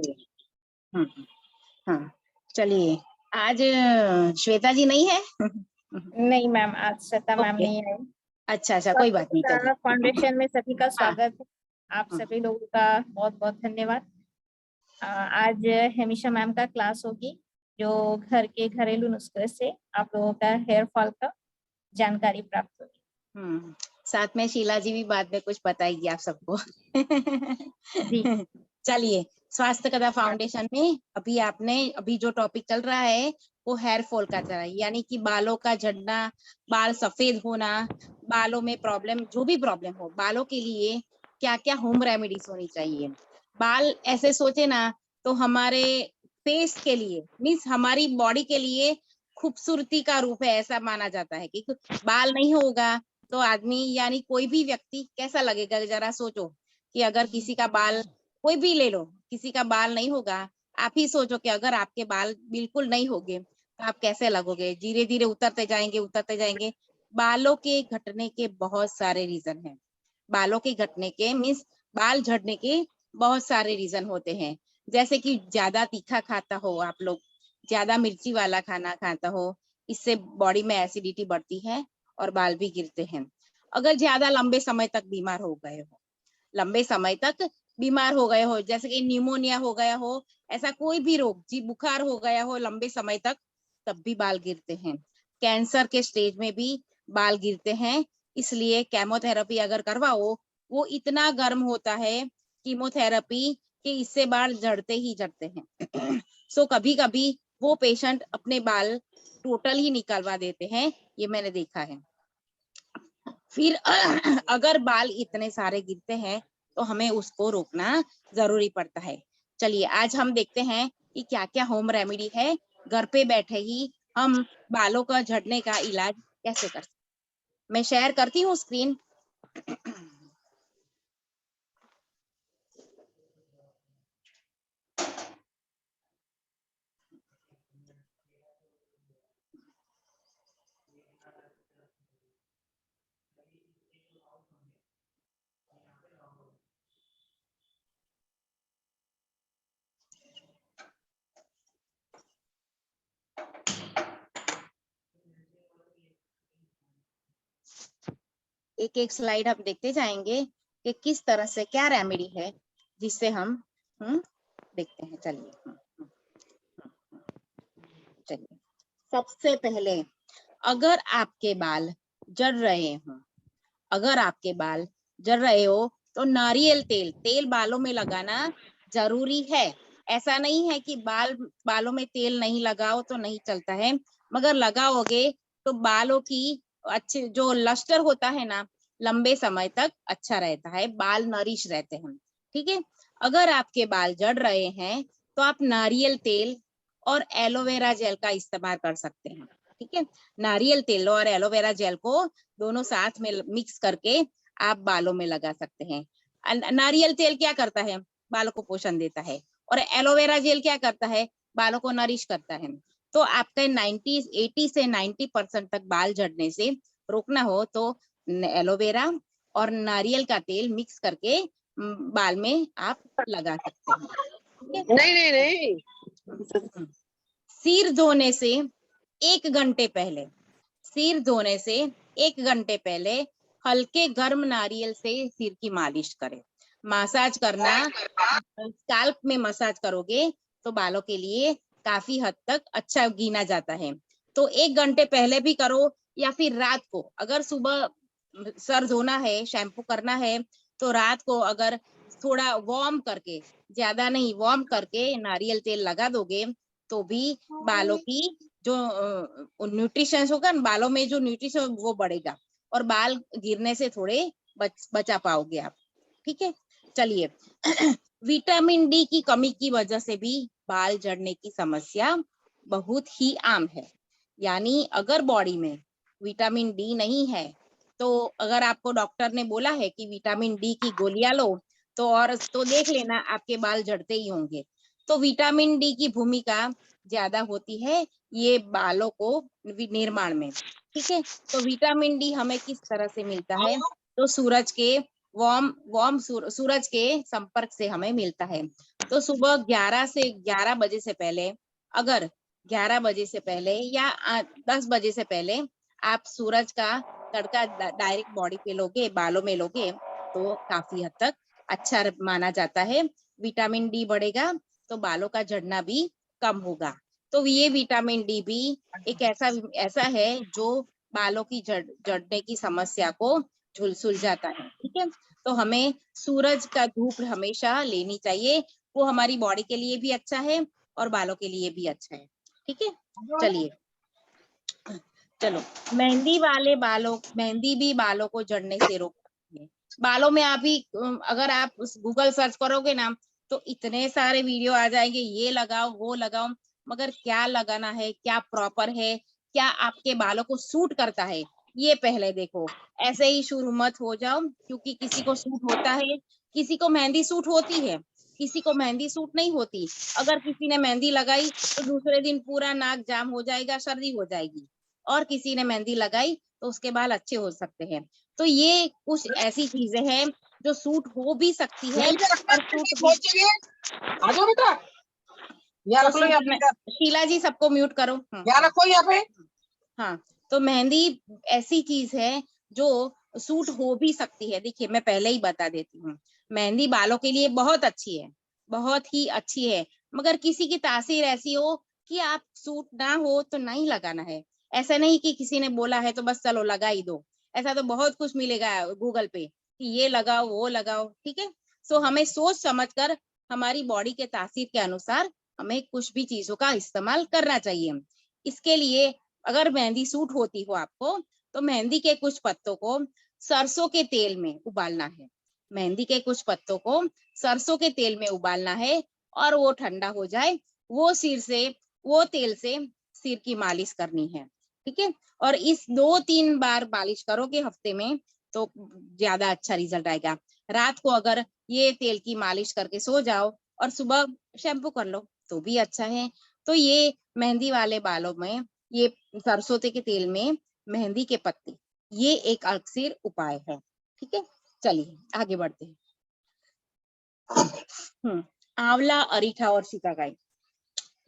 चलिए। हम्म, हाँ चलिए। आज श्वेता जी नहीं है? नहीं मैम, आज श्वेता मैम ओके, नहीं आई। अच्छा अच्छा, कोई बात नहीं, स्वच्छता चलिए। फाउंडेशन में सभी का हाँ स्वागत है। आप हाँ सभी लोगों का बहुत बहुत धन्यवाद। आज हमेशा मैम का क्लास होगी, जो घर के घरेलू नुस्खे से आप लोगों का हेयर फॉल का जानकारी प्राप्त होगी। साथ में शीला जी भी बाद में कुछ बताएगी आप सबको। जी चलिए, स्वास्थ्य कदा फाउंडेशन में अभी जो टॉपिक चल रहा है वो हेयर फॉल का चल रहा है, यानी कि बालों का झड़ना, बाल सफेद होना, बालों में प्रॉब्लम, जो भी प्रॉब्लम हो बालों के लिए क्या क्या होम रेमेडीज होनी चाहिए। बाल ऐसे सोचे ना तो हमारे फेस के लिए मीन्स हमारी बॉडी के लिए खूबसूरती का रूप है, ऐसा माना जाता है कि बाल नहीं होगा तो आदमी यानी कोई भी व्यक्ति कैसा लगेगा। जरा सोचो कि अगर किसी का बाल, कोई भी ले लो, किसी का बाल नहीं होगा, आप ही सोचो कि अगर आपके बाल बिल्कुल नहीं होंगे तो आप कैसे लगोगे। धीरे धीरे उतरते जाएंगे उतरते जाएंगे। बालों के घटने के बहुत सारे रीजन हैं। बालों के घटने के मीन्स बाल झड़ने के बहुत सारे रीजन होते हैं। जैसे कि ज्यादा तीखा खाता हो आप लोग, ज्यादा मिर्ची वाला खाना खाता हो, इससे बॉडी में एसिडिटी बढ़ती है और बाल भी गिरते हैं। अगर ज्यादा लंबे समय तक बीमार हो गए हो, लंबे समय तक बीमार हो गए हो, जैसे कि निमोनिया हो गया हो, ऐसा कोई भी रोग, जी बुखार हो गया हो लंबे समय तक, तब भी बाल गिरते हैं। कैंसर के स्टेज में भी बाल गिरते हैं। इसलिए केमोथेरेपी अगर करवाओ, वो इतना गर्म होता है कीमोथेरेपी कि इससे बाल झड़ते ही झड़ते हैं। सो कभी कभी वो पेशेंट अपने बाल टोटल ही निकलवा देते हैं, ये मैंने देखा है। फिर अगर बाल इतने सारे गिरते हैं तो हमें उसको रोकना जरूरी पड़ता है। चलिए आज हम देखते हैं कि क्या क्या होम रेमेडी है, घर पे बैठे ही हम बालों का झड़ने का इलाज कैसे कर सकते। मैं शेयर करती हूँ स्क्रीन। एक एक स्लाइड हम देखते जाएंगे कि किस तरह से क्या रेमेडी है जिससे हम देखते हैं। चलिए सबसे पहले, अगर आपके बाल जड़ रहे हो, अगर आपके बाल जल रहे हो तो नारियल तेल बालों में लगाना जरूरी है। ऐसा नहीं है कि बालों में तेल नहीं लगाओ तो नहीं चलता है, मगर लगाओगे तो बालों की अच्छे जो लस्टर होता है ना, लंबे समय तक अच्छा रहता है, बाल नरिश रहते हैं। ठीक है, अगर आपके बाल जड़ रहे हैं तो आप नारियल तेल और एलोवेरा जेल का इस्तेमाल कर सकते हैं। ठीक है, नारियल तेल और एलोवेरा जेल को दोनों साथ में मिक्स करके आप बालों में लगा सकते हैं। नारियल तेल क्या करता है, बालों को पोषण देता है, और एलोवेरा जेल क्या करता है, बालों को नरिश करता है। तो आपके 80 से 90% तक बाल झड़ने से रोकना हो तो एलोवेरा और नारियल का तेल मिक्स करके बाल में आप लगा सकते हैं। नहीं नहीं नहीं, सिर धोने से 1 घंटे पहले, सिर धोने से 1 घंटे पहले हल्के गर्म नारियल से सिर की मालिश करें। मसाज करना, स्कैल्प में मसाज करोगे तो बालों के लिए काफी हद तक अच्छा गिना जाता है। तो 1 घंटे पहले भी करो या फिर रात को, अगर सुबह सर धोना है, शैम्पू करना है, तो रात को अगर थोड़ा वार्म करके, ज्यादा नहीं वार्म करके नारियल तेल लगा दोगे तो भी बालों की जो न्यूट्रिशन होगा, बालों में जो न्यूट्रिशन वो बढ़ेगा और बाल गिरने से थोड़े बचा पाओगे आप। ठीक है, चलिए। विटामिन डी की कमी की वजह से भी बाल झड़ने की समस्या बहुत ही आम है। यानी अगर बॉडी में विटामिन डी नहीं है तो अगर आपको डॉक्टर ने बोला है कि विटामिन डी की गोलियां लो तो देख लेना आपके बाल झड़ते ही होंगे। तो विटामिन डी की भूमिका ज्यादा होती है ये बालों को निर्माण में। ठीक है, तो विटामिन डी हमें किस तरह से मिलता है, तो सूरज के वार्म वार्म सूरज के संपर्क से हमें मिलता है। तो सुबह 11 से 11 बजे से पहले, अगर 11 बजे से पहले या 10 बजे से पहले आप सूरज का तड़का डायरेक्ट बॉडी पे लोगे, बालों में लोगे, तो काफी हद तक अच्छा माना जाता है। विटामिन डी बढ़ेगा तो बालों का झड़ना भी कम होगा। तो ये विटामिन डी भी एक ऐसा है जो बालों की झड़ने की समस्या को सुलझाता है। ठीक है, तो हमें सूरज का धूप हमेशा लेनी चाहिए, वो हमारी बॉडी के लिए भी अच्छा है और बालों के लिए भी अच्छा है। ठीक है, चलिए चलो, मेहंदी भी बालों को झड़ने से रोकती है। बालों में आप भी अगर आप गूगल सर्च करोगे ना तो इतने सारे वीडियो आ जाएंगे, ये लगाओ वो लगाओ, मगर क्या लगाना है, क्या प्रॉपर है, क्या आपके बालों को सूट करता है, ये पहले देखो। ऐसे ही शुरू मत हो जाओ, क्योंकि किसी को सूट होता है, किसी को मेहंदी सूट होती है, किसी को मेहंदी सूट नहीं होती। अगर किसी ने मेहंदी लगाई तो दूसरे दिन पूरा नाक जाम हो जाएगा, सर्दी हो जाएगी, और किसी ने मेहंदी लगाई तो उसके बाल अच्छे हो सकते हैं। तो ये कुछ ऐसी चीजें हैं जो सूट हो भी सकती है और सूट भी। आ जाओ बेटा, यहाँ रख लो, यहाँ पे शीला जी सबको म्यूट करो। यहाँ रखो, यहाँ पे। हाँ, तो मेहंदी ऐसी चीज है जो सूट हो भी सकती है। देखिए मैं पहले ही बता देती हूँ, मेहंदी बालों के लिए बहुत अच्छी है, बहुत ही अच्छी है, मगर किसी की तासीर ऐसी हो कि आप सूट ना हो तो नहीं लगाना है। ऐसा नहीं कि किसी ने बोला है तो बस चलो लगा ही दो, ऐसा तो बहुत कुछ मिलेगा गूगल पे कि ये लगाओ वो लगाओ। ठीक है, सो हमें सोच समझकर हमारी बॉडी के तासीर के अनुसार हमें कुछ भी चीजों का इस्तेमाल करना चाहिए। इसके लिए अगर मेहंदी सूट होती हो आपको तो मेहंदी के कुछ पत्तों को सरसों के तेल में उबालना है। मेहंदी के कुछ पत्तों को सरसों के तेल में उबालना है और वो ठंडा हो जाए, वो तेल से सिर की मालिश करनी है। ठीक है, और इस 2-3 बार मालिश करोगे हफ्ते में तो ज्यादा अच्छा रिजल्ट आएगा। रात को अगर ये तेल की मालिश करके सो जाओ और सुबह शैम्पू कर लो तो भी अच्छा है। तो ये मेहंदी वाले बालों में ये सरसों के तेल में मेहंदी के पत्ते, ये एक अक्सर उपाय है। ठीक है, चलिए आगे बढ़ते हैं। आंवला, अरीठा और शिकाकाई,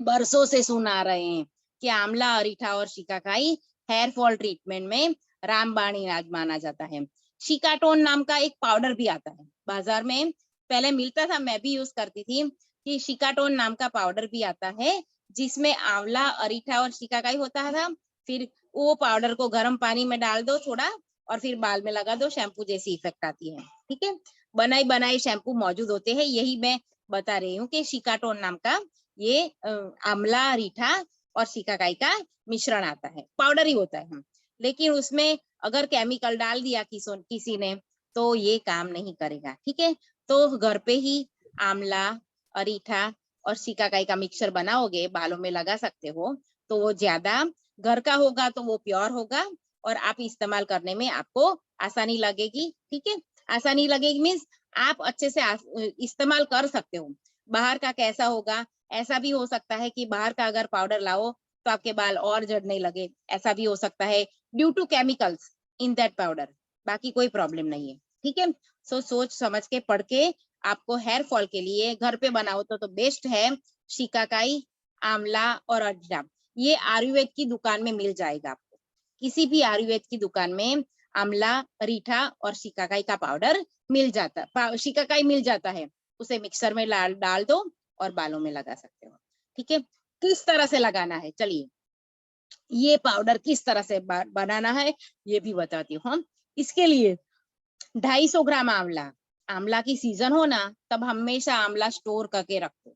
बरसों से सुना रहे हैं कि आंवला, अरीठा और शिकाकाई हेयर फॉल ट्रीटमेंट में रामबाण इलाज माना जाता है। शिकाटोन नाम का एक पाउडर भी आता है बाजार में, पहले मिलता था, मैं भी यूज करती थी, कि शिकाटोन नाम का पाउडर भी आता है जिसमें आंवला, अरीठा और शिकाकाई होता था। फिर वो पाउडर को गर्म पानी में डाल दो थोड़ा और फिर बाल में लगा दो, शैम्पू जैसी इफेक्ट आती है। ठीक है, बनाए शैम्पू मौजूद होते हैं, यही मैं बता रही हूँ कि शिकाटोन नाम का ये आंवला, अरीठा और शिकाकाई का मिश्रण आता है, पाउडर ही होता है। लेकिन उसमें अगर केमिकल डाल दिया किसी ने तो ये काम नहीं करेगा। ठीक है, तो घर पे ही आंवला, अरीठा और शिकाकाई का मिक्सचर बनाओगे, बालों में लगा सकते हो, तो वो ज्यादा घर का होगा, तो वो प्योर होगा और आप इस्तेमाल करने में आपको आसानी लगेगी। ठीक है, आसानी लगेगी मीन्स आप अच्छे से इस्तेमाल कर सकते हो। बाहर का कैसा होगा, ऐसा भी हो सकता है कि बाहर का अगर पाउडर लाओ तो आपके बाल और झड़ने लगे, ऐसा भी हो सकता है due to chemicals in that powder, बाकी कोई प्रॉब्लम नहीं है। ठीक है, सो सोच समझ के पढ़ के आपको हेयर फॉल के लिए घर पे बनाओ तो बेस्ट है शिकाकाई, आंवला और अरीठा। ये आयुर्वेद की दुकान में मिल जाएगा आपको, किसी भी आयुर्वेद की दुकान में आंवला, अरीठा और शिकाकाई का पाउडर मिल जाता, शिकाकाई मिल जाता है, उसे मिक्सर में डाल दो और बालों में लगा सकते हो। ठीक है, किस तरह से लगाना है, चलिए ये पाउडर किस तरह से बनाना है ये भी बताती हूँ। हम इसके लिए 250 ग्राम आंवला, आंवला की सीजन हो ना तब हमेशा आंवला स्टोर करके रखो।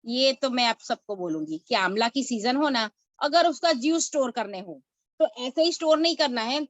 ये तो मैं आप सबको बोलूंगी कि आंवला की सीजन हो ना, अगर उसका जूस स्टोर करने हो तो ऐसे ही स्टोर नहीं करना है।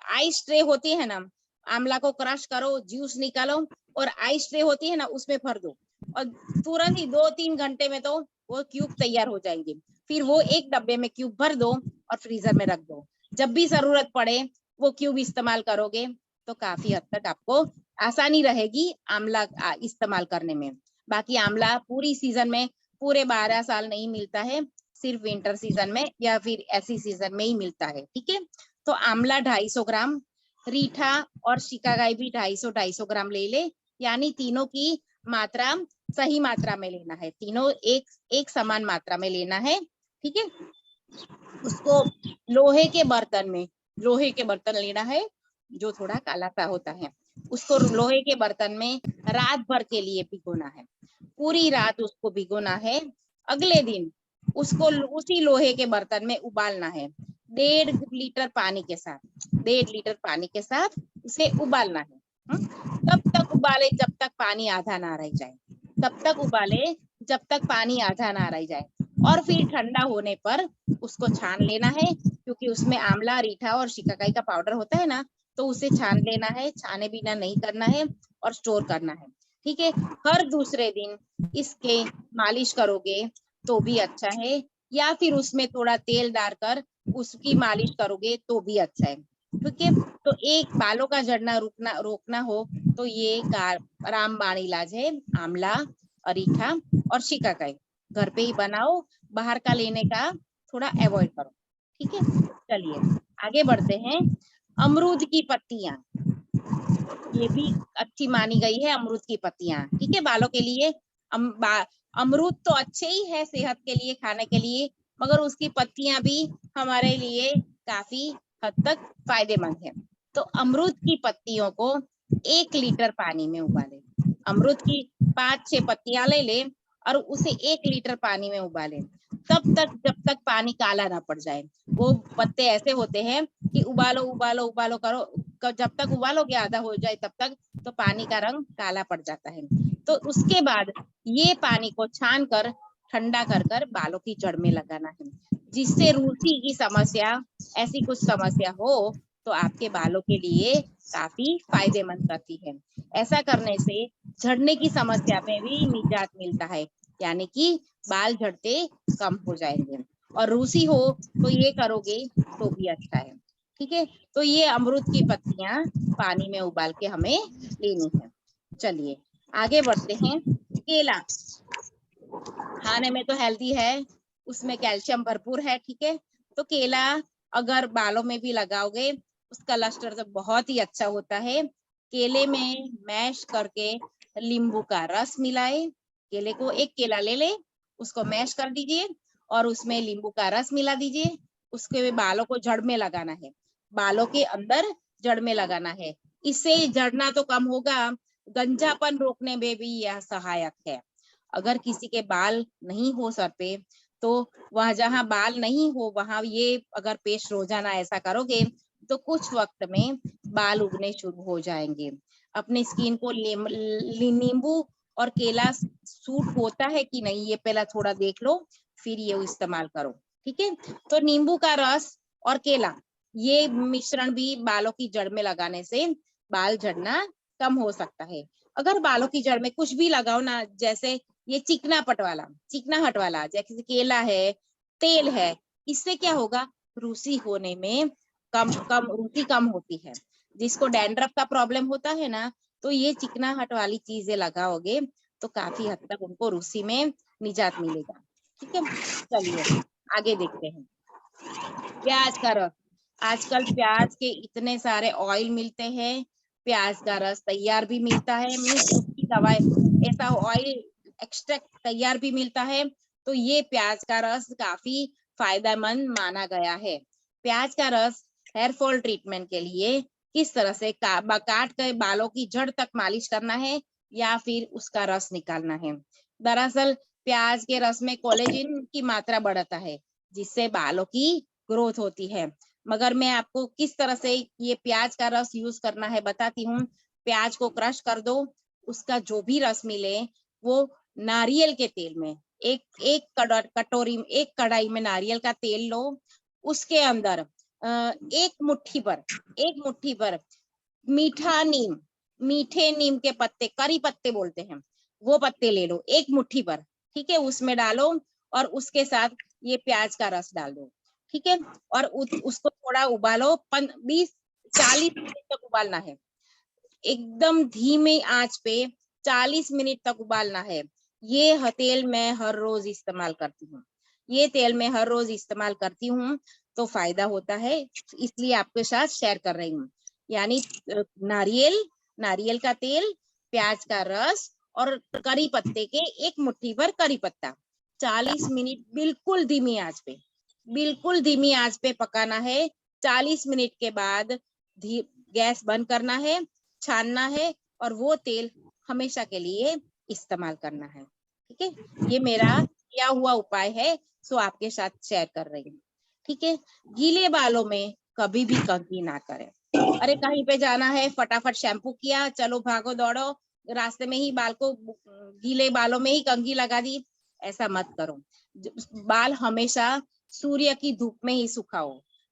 आइस ट्रे होती है ना, आंवला को क्रश करो, जूस निकालो और आइस ट्रे होती है ना उसमें भर दो और तुरंत ही 2-3 घंटे में तो वो क्यूब तैयार हो जाएंगे। फिर वो एक डब्बे में क्यूब भर दो और फ्रीजर में रख दो, जब भी जरूरत पड़े वो क्यूब इस्तेमाल करोगे तो काफी हद तक आपको आसानी रहेगी आंवला इस्तेमाल करने में। बाकी आंवला पूरी सीजन में, पूरे 12 साल नहीं मिलता है, सिर्फ विंटर सीजन में या फिर ऐसी सीजन में ही मिलता है। ठीक है, तो आंवला 250 ग्राम, रीठा और शिकाकाई भी 250-250 ग्राम ले ले, यानी तीनों की मात्रा सही मात्रा में लेना है, तीनों एक समान मात्रा में लेना है। ठीक है, उसको लोहे के बर्तन लेना है जो थोड़ा काला सा होता है, उसको लोहे के बर्तन में रात भर के लिए भिगोना है, पूरी रात उसको भिगोना है। अगले दिन उसको उसी लोहे के बर्तन में उबालना है 1.5 लीटर पानी के साथ, 1.5 लीटर पानी के साथ उसे उबालना है। तब तक उबाले जब तक पानी आधा ना रह जाए, तब तक उबाले जब तक पानी आधा ना रह जाए, और फिर ठंडा होने पर उसको छान लेना है, क्योंकि उसमें आंवला, रीठा और शिकाकाई का पाउडर होता है ना, तो उसे छान लेना है, छाने बिना नहीं करना है और स्टोर करना है। ठीक है, हर दूसरे दिन इसके मालिश करोगे तो भी अच्छा है, या फिर उसमें थोड़ा तेल डालकर उसकी मालिश करोगे तो भी अच्छा है। ठीक है, तो एक बालों का झड़ना रोकना हो तो ये रामबाण इलाज है, आंवला, रीठा और शिकाकाई। घर पे ही बनाओ, बाहर का लेने का थोड़ा अवॉइड करो। ठीक है, चलिए आगे बढ़ते हैं। अमरूद की पत्तियां, ये भी अच्छी मानी गई है, अमरूद की पत्तियां। ठीक है, बालों के लिए अमरूद तो अच्छे ही है सेहत के लिए, खाने के लिए, मगर उसकी पत्तियां भी हमारे लिए काफी हद तक फायदेमंद है। तो अमरूद की पत्तियों को 1 लीटर पानी में उबालें। अमरूद की 5-6 पत्तियां ले लें और उसे 1 लीटर पानी में उबालें, तब तक जब तक पानी काला ना पड़ जाए। वो पत्ते ऐसे होते हैं कि उबालो उबालो उबालो करो, जब तक उबालोगे आधा हो जाए तब तक तो पानी का रंग काला पड़ जाता है। तो उसके बाद ये पानी को छान कर ठंडा कर कर बालों की जड़ में लगाना है, जिससे रूसी की समस्या, ऐसी कुछ समस्या हो तो आपके बालों के लिए काफी फायदेमंद करती है। ऐसा करने से झड़ने की समस्या में भी निजात मिलता है, यानी कि बाल झड़ते कम हो जाएंगे। और रूसी हो तो ये करोगे तो भी अच्छा है। ठीक है, तो ये अमरूद की पत्तियां पानी में उबाल के हमें लेनी है। चलिए आगे बढ़ते हैं। केला खाने में तो हेल्दी है, उसमें कैल्शियम भरपूर है। ठीक है, तो केला अगर बालों में भी लगाओगे उसका लस्टर तो बहुत ही अच्छा होता है। केले में मैश करके नींबू का रस मिलाए, केले को एक केला ले ले, उसको मैश कर दीजिए और उसमें नींबू का रस मिला दीजिए, उसके बालों को जड़ में लगाना है, बालों के अंदर जड़ में लगाना है। इससे झड़ना तो कम होगा, गंजापन रोकने में भी यह सहायक है। अगर किसी के बाल नहीं हो सर पे, तो वह जहाँ बाल नहीं हो वहां ये अगर पेस्ट रोजाना ऐसा करोगे तो कुछ वक्त में बाल उगने शुरू हो जाएंगे। अपनी स्किन को नींबू और केला सूट होता है कि नहीं ये पहला थोड़ा देख लो, फिर ये इस्तेमाल करो। ठीक है, तो नींबू का रस और केला ये मिश्रण भी बालों की जड़ में लगाने से बाल झड़ना कम हो सकता है। अगर बालों की जड़ में कुछ भी लगाओ ना, जैसे ये चिकनाहट वाला जैसे केला है, तेल है, इससे क्या होगा, रूसी होने में रूसी कम होती है। जिसको डैंड्रफ का प्रॉब्लम होता है ना, तो ये चिकनाहट वाली चीजें लगाओगे तो काफी हद तक उनको रूसी में निजात मिलेगा। ठीक है, चलिए आगे देखते हैं। प्याज का रस, आजकल प्याज के इतने सारे ऑयल मिलते हैं, प्याज का रस तैयार भी मिलता है, मीन्स उसकी दवाई ऐसा ऑयल एक्सट्रैक्ट तैयार भी मिलता है। तो ये प्याज का रस काफी फायदेमंद माना गया है। प्याज का रस हेयर फॉल ट्रीटमेंट के लिए किस तरह से काट कर बालों की जड़ तक मालिश करना है या फिर उसका रस निकालना है। दरअसल प्याज के रस में कोलेजन की मात्रा बढ़ता है, जिससे बालों की ग्रोथ होती है। मगर मैं आपको किस तरह से ये प्याज का रस यूज करना है बताती हूँ। प्याज को क्रश कर दो, उसका जो भी रस मिले वो नारियल के तेल में एक कढ़ाई में नारियल का तेल लो, उसके अंदर एक मुट्ठी पर मीठे नीम के पत्ते, करी पत्ते बोलते हैं, वो पत्ते ले लो एक मुट्ठी पर। ठीक है, उसमें डालो और उसके साथ ये प्याज का रस डाल दो। ठीक है, और उसको थोड़ा उबालो, 20-40 मिनट तक उबालना है, एकदम धीमे आंच पे 40 मिनट तक उबालना है। ये तेल मैं हर रोज इस्तेमाल करती हूँ, ये तेल मैं हर रोज इस्तेमाल करती हूँ, तो फायदा होता है, इसलिए आपके साथ शेयर कर रही हूँ। यानी नारियल का तेल, प्याज का रस और करी पत्ते के एक मुट्ठी भर करी पत्ता 40 मिनट बिल्कुल धीमी आंच पे पकाना है। 40 मिनट के बाद गैस बंद करना है, छानना है और वो तेल हमेशा के लिए इस्तेमाल करना है। ठीक है, ये मेरा किया हुआ उपाय है, सो आपके साथ शेयर कर रही हूँ। ठीक है, गीले बालों में कभी भी कंघी ना करें। अरे कहीं पे जाना है, फटाफट शैम्पू किया, चलो भागो दौड़ो, रास्ते में ही बाल को गीले बालों में ही कंघी लगा दी, ऐसा मत करो। बाल हमेशा सूर्य की धूप में ही सुखाओ,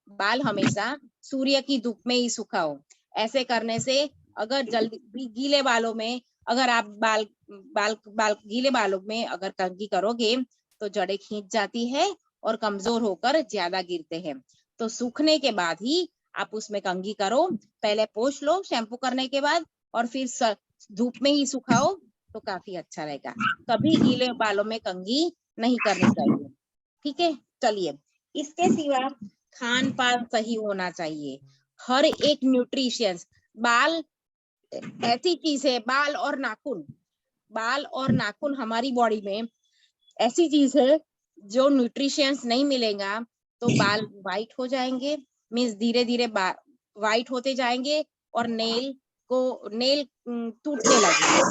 बाल हमेशा सूर्य की धूप में ही सुखाओ। ऐसे करने से अगर जल्दी गीले बालों में अगर आप बाल गीले बालों में अगर कंघी करोगे तो जड़ें खींच जाती है और कमजोर होकर ज्यादा गिरते हैं। तो सूखने के बाद ही आप उसमें कंघी करो, पहले पोंछ लो शैम्पू करने के बाद और फिर धूप में ही सुखाओ तो काफी अच्छा रहेगा। कभी गीले बालों में कंघी नहीं करनी चाहिए। ठीक है, चलिए, इसके सिवा खान पान सही होना चाहिए। हर एक न्यूट्रिशियंस, बाल ऐसी चीज है, बाल और नाखून हमारी बॉडी में ऐसी चीज है जो न्यूट्रिशियंस नहीं मिलेगा तो बाल वाइट हो जाएंगे, मीन्स धीरे धीरे वाइट होते जाएंगे और नेल टूटने लगेंगे।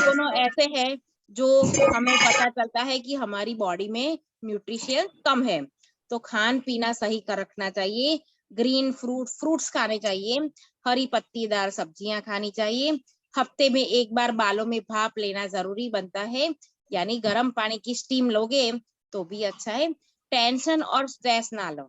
दोनों ऐसे हैं जो हमें पता चलता है कि हमारी बॉडी में न्यूट्रिशन कम है। तो खान पीना सही कर रखना चाहिए, ग्रीन फ्रूट्स खाने चाहिए, हरी पत्तीदार सब्जियां खानी चाहिए। हफ्ते में एक बार बालों में भाप लेना जरूरी बनता है, यानी गर्म पानी की स्टीम लोगे तो भी अच्छा है। टेंशन और स्ट्रेस ना लो,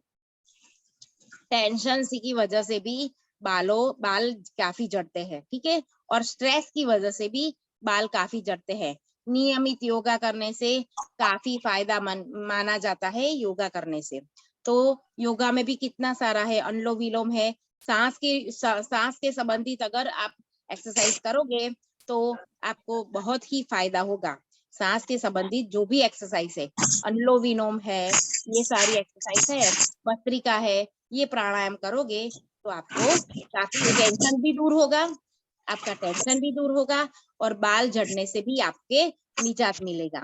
टेंशन की वजह से भी बाल काफी झड़ते हैं। ठीक है, और स्ट्रेस की वजह से भी बाल काफी झड़ते हैं। नियमित योगा करने से काफी फायदा माना जाता है योगा करने से। तो योगा में भी कितना सारा है, अनुलोम विलोम है, सांस के संबंधित अगर आप एक्सरसाइज करोगे तो आपको बहुत ही फायदा होगा। सांस के संबंधित जो भी एक्सरसाइज है, अनुलोम विलोम है, ये सारी एक्सरसाइज है, भस्त्रिका है, ये प्राणायाम करोगे तो आपको काफी टेंशन भी दूर होगा, आपका टेंशन भी दूर होगा और बाल झड़ने से भी आपके निजात मिलेगा।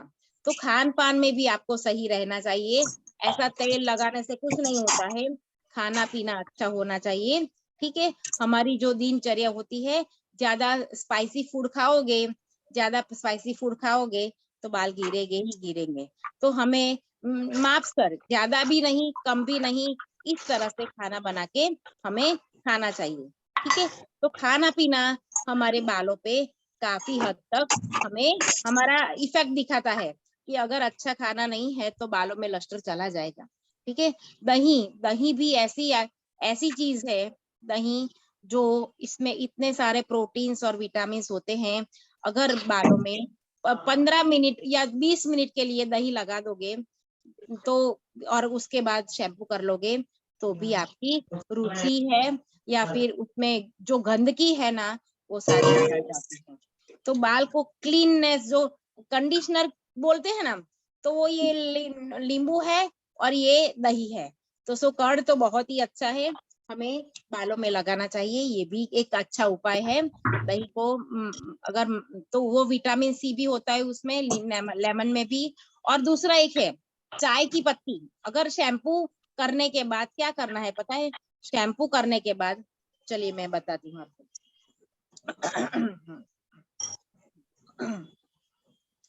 तो खान पान में भी आपको सही रहना चाहिए, ऐसा तेल लगाने से कुछ नहीं होता है, खाना पीना अच्छा होना चाहिए। ठीक है, हमारी जो दिनचर्या होती है, ज्यादा स्पाइसी फूड खाओगे तो बाल गिरेंगे। तो हमें माप कर, ज्यादा भी नहीं कम भी नहीं, इस तरह से खाना बना के हमें खाना चाहिए। ठीक है, तो खाना पीना हमारे बालों पे काफी हद तक हमें हमारा इफेक्ट दिखाता है कि अगर अच्छा खाना नहीं है तो बालों में लस्टर चला जाएगा। ठीक है, दही भी ऐसी चीज है, दही जो इसमें इतने सारे प्रोटीन्स और विटामिन्स होते हैं। अगर बालों में 15 मिनट या 20 मिनट के लिए दही लगा दोगे तो और उसके बाद शैम्पू कर लोगे तो भी आपकी रुचि है या फिर उसमें जो गंदगी है ना वो सारी निकल जाती है। तो बाल को क्लीननेस, जो कंडीशनर बोलते हैं ना, तो वो ये नींबू है और ये दही है। तो सो कर्ड तो बहुत ही अच्छा है, हमें बालों में लगाना चाहिए, ये भी एक अच्छा उपाय है। दही को अगर तो वो विटामिन सी भी होता है उसमें, लेमन में भी। और दूसरा एक है चाय की पत्ती। अगर शैम्पू करने के बाद क्या करना है पता है, शैम्पू करने के बाद, चलिए मैं बताती हूँ आपको।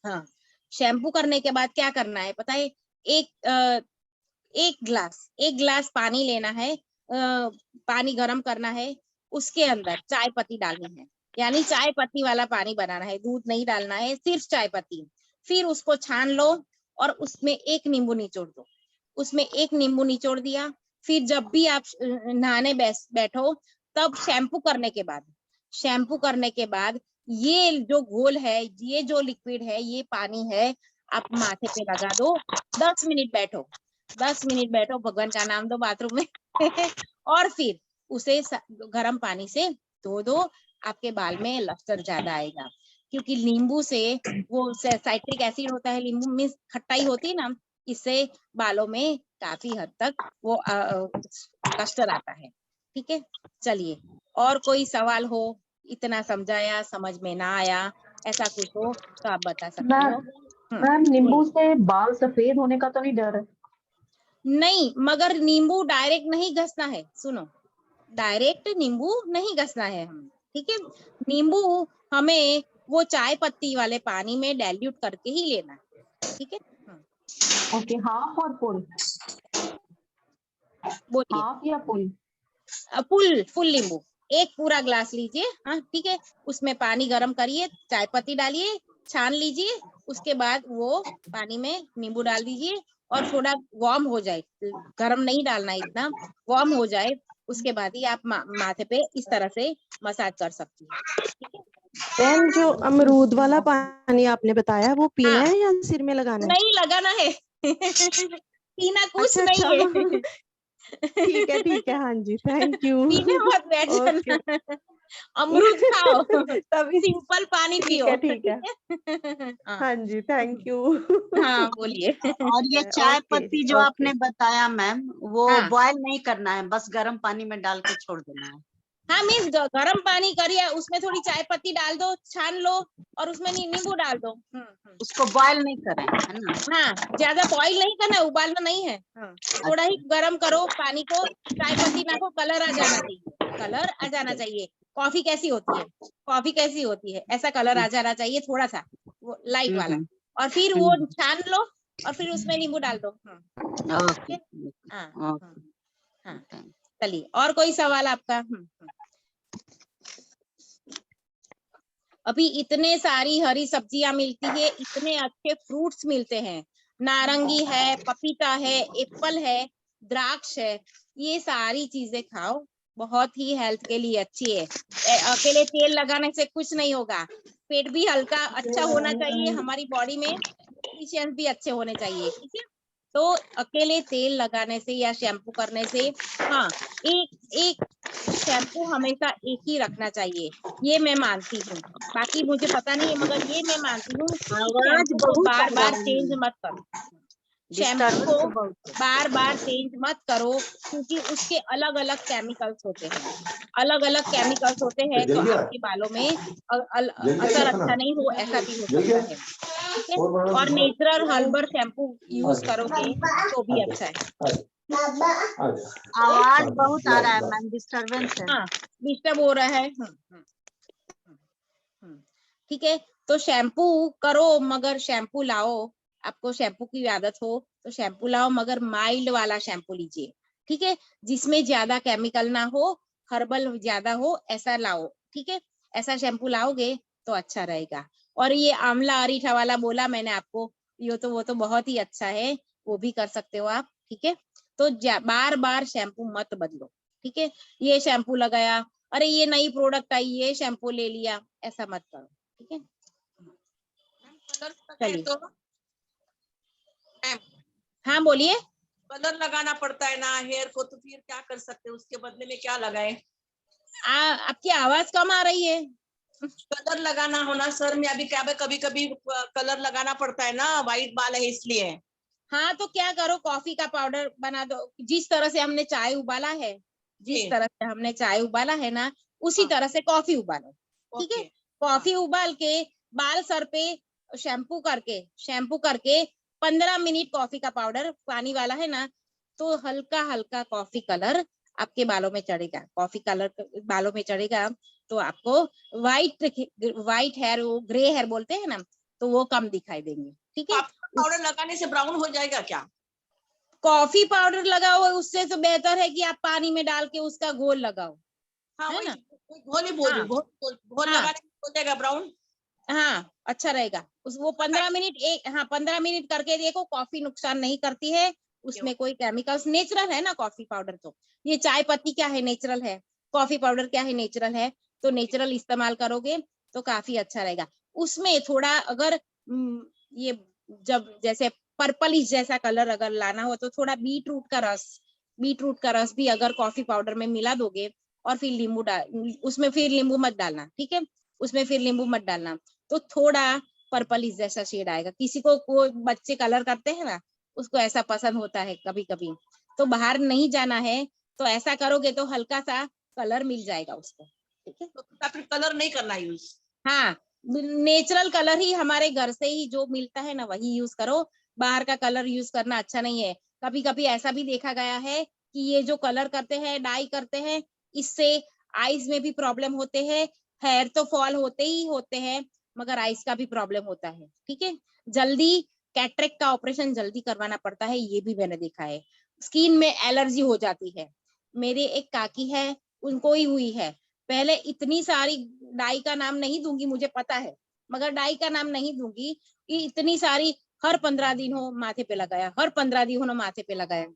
हाँ, शैम्पू करने के बाद क्या करना है पता है, एक गिलास पानी लेना है, पानी गरम करना है, उसके अंदर चाय पत्ती डालनी है, यानी चाय पत्ती वाला पानी बनाना है, दूध नहीं डालना है, सिर्फ चाय पत्ती। फिर उसको छान लो और उसमें एक नींबू निचोड़ दिया। फिर जब भी आप नहाने बैठो तब शैम्पू करने के बाद ये जो घोल है, ये जो लिक्विड है, ये पानी है, आप माथे पे लगा दो। 10 मिनट बैठो, भगवान का नाम दो बाथरूम में और फिर उसे गर्म पानी से धो दो। आपके बाल में लस्टर ज्यादा आएगा, क्योंकि नींबू से वो साइट्रिक एसिड होता है, नींबू में खट्टाई होती है ना, इससे बालों में काफी हद तक वो लस्टर आता है। ठीक है, चलिए और कोई सवाल हो, इतना समझाया समझ में ना आया, ऐसा कुछ हो तो आप बता सकती हो। मैम नींबू बोलिए। से बाल सफेद होने का तो नहीं डर है? नहीं, मगर नींबू डायरेक्ट नहीं घसना है, सुनो, डायरेक्ट नींबू नहीं घसना है हमें, ठीक है। नींबू हमें वो चाय पत्ती वाले पानी में डाइल्यूट करके ही लेना है, ठीक है। ओके, हाफ और फुल? बोलिए। हाफ या फुल? फुल फुल नींबू, एक पूरा ग्लास लीजिए, हाँ ठीक है, उसमें पानी गर्म करिए, चाय पत्ती डालिए, छान लीजिए, उसके बाद वो पानी में नींबू डाल दीजिए और थोड़ा वार्म हो जाए, गर्म नहीं डालना इतना, वार्म हो जाए, उसके बाद ही आप माथे पे इस तरह से मसाज कर सकती हैं, ठीक है। मैम जो अमरूद वाला पानी आपने बताया वो पीना हाँ, है या सिर में लगाना है? नहीं लगाना है पीना कुछ अच्छा नहीं है ठीक है हाँ जी, थैंक यू। पीने मत बैठ ओके जाना अमरूद खाओ तभी सिंपल पानी पियो ठीक है हाँ हाँ जी, थैंक यू। हाँ बोलिए और ये चाय ओके पत्ती जो ओके आपने बताया मैम, वो हाँ बॉयल नहीं करना है, बस गर्म पानी में डाल के छोड़ देना है। हाँ मीन्स गरम पानी करिए, उसमें थोड़ी चाय पत्ती डाल दो, छान लो और उसमें नींबू डाल दो। उसको बॉयल नहीं करें, है ना? हाँ, ज्यादा बॉईल नहीं करना है, उबालना नहीं है, थोड़ा ही गरम करो पानी को, चाय पत्ती नाखो, कलर आ जाना चाहिए, कलर आ जाना चाहिए। कॉफी कैसी होती है, कॉफी कैसी होती है, ऐसा कलर आ जाना चाहिए, थोड़ा सा वो लाइट वाला, और फिर वो छान लो और फिर उसमें नींबू डाल दो। ओके हाँ ओके। हाँ, चलिए और कोई सवाल आपका? अभी इतने सारी हरी सब्जियां मिलती है, इतने अच्छे फ्रूट्स मिलते हैं, नारंगी है, पपीता है, एप्पल है, द्राक्ष है, ये सारी चीजें खाओ, बहुत ही हेल्थ के लिए अच्छी है। अकेले तेल लगाने से कुछ नहीं होगा, पेट भी हल्का अच्छा होना चाहिए, हमारी बॉडी में न्यूट्रिशंस भी अच्छे होने चाहिए, ठीक है। तो अकेले तेल लगाने से या शैम्पू करने से, हाँ, एक एक शैम्पू हमेशा एक ही रखना चाहिए, ये मैं मानती हूँ, बाकी मुझे पता नहीं है, मगर ये मैं मानती हूँ कि आवाज शैम्पू को बहुत बार आ बार रहा चेंज है, मत करो, शैम्पू डिस्टर्बेंस को बहुत है। बार बार चेंज मत करो, क्योंकि उसके अलग अलग केमिकल्स होते हैं, अलग अलग केमिकल्स होते हैं, तो आपके बालों में असर अच्छा नहीं हो, ऐसा भी हो सकता है, ठीक है। और नेचुरल हर्बल शैम्पू यूज करोगे तो भी अच्छा है। आवाज बहुत आ रहा है मैम, डिस्टर्बेंस है। हाँ, डिस्टर्ब हो रहा है। ठीक है, तो शैम्पू करो, मगर शैम्पू लाओ, आपको शैम्पू की आदत हो तो शैम्पू लाओ, मगर माइल्ड वाला शैम्पू लीजिए, ठीक है, जिसमें ज्यादा केमिकल ना हो, हर्बल ज्यादा हो, ऐसा लाओ, ठीक है। ऐसा शैम्पू लाओगे तो अच्छा रहेगा। और ये आंवला अरीठा वाला बोला मैंने आपको, ये तो वो तो बहुत ही अच्छा है, वो भी कर सकते हो आप, ठीक है। तो बार बार शैम्पू मत बदलो, ठीक है। ये शैम्पू लगाया, अरे ये नई प्रोडक्ट आई, ये शैम्पू ले लिया, ऐसा मत करो, ठीक है। चलिए, तो हाँ बोलिए। कलर लगाना पड़ता है ना हेयर को, तो फिर क्या कर सकते हैं, उसके बदले में क्या लगाए? आपकी आवाज कम आ रही है। कलर लगाना होना सर में, अभी क्या कभी कभी कलर लगाना पड़ता है ना, व्हाइट बाल है इसलिए। हाँ, तो क्या करो, कॉफी का पाउडर बना दो, जिस तरह से हमने चाय उबाला है, जिस तरह से हमने चाय उबाला है ना, उसी तरह से कॉफी उबालो, ठीक है। कॉफी उबाल के बाल सर पे शैम्पू करके 15 मिनट कॉफी का पाउडर पानी वाला है ना, तो हल्का हल्का कॉफी कलर आपके बालों में चढ़ेगा, कॉफी कलर बालों में चढ़ेगा, तो आपको व्हाइट हेयर, वो ग्रे हेयर बोलते हैं ना, तो वो कम दिखाई देंगे, ठीक है। पाउडर लगाने से ब्राउन हो जाएगा क्या? कॉफी पाउडर लगाओ, उससे तो बेहतर है कि आप पानी में डाल के उसका घोल लगाओ, हाँ, है वही ना। घोल ही बोल रही हूँ, घोल हाँ लगाने से हो जाएगा ब्राउन। हाँ, अच्छा रहेगा, उस वो 15 मिनट 15 मिनट करके देखो, कॉफी नुकसान नहीं करती है, उसमें कोई केमिकल्स, नेचुरल है ना कॉफी पाउडर, तो ये चाय पत्ती क्या है, नेचुरल है, कॉफी पाउडर क्या है, नेचुरल है, तो नेचुरल इस्तेमाल करोगे तो काफी अच्छा रहेगा। उसमें थोड़ा अगर ये जब जैसे पर्पलिश जैसा कलर अगर लाना हो, तो थोड़ा बीट रूट का रस भी अगर कॉफी पाउडर में मिला दोगे, और फिर नींबू उसमें फिर नींबू मत डालना, ठीक है, उसमें फिर नींबू मत डालना, तो थोड़ा पर्पलिश जैसा शेड आएगा। किसी को बच्चे कलर करते हैं ना, उसको ऐसा पसंद होता है कभी कभी, तो बाहर नहीं जाना है तो ऐसा करोगे तो हल्का सा कलर मिल जाएगा उसको, ठीक है। तो फिर कलर नहीं करना यूज। हाँ, नेचुरल कलर ही हमारे घर से ही जो मिलता है ना वही यूज करो, बाहर का कलर यूज करना अच्छा नहीं है। कभी कभी ऐसा भी देखा गया है कि ये जो कलर करते हैं, डाई करते हैं, इससे आईज में भी प्रॉब्लम होते हैं, हेयर तो फॉल होते ही होते हैं, मगर आईज का भी प्रॉब्लम होता है, ठीक है। जल्दी कैटरेक्ट का ऑपरेशन जल्दी करवाना पड़ता है, ये भी मैंने देखा है। स्किन में एलर्जी हो जाती है, मेरे एक काकी है, उनको ही हुई है। पहले इतनी सारी, डाई का नाम नहीं दूंगी, मुझे पता है, मगर डाई का नाम नहीं दूंगी, कि इतनी सारी हर 15 दिन हो माथे पे लगाया, हर 15 दिन हो माथे पे लगाया।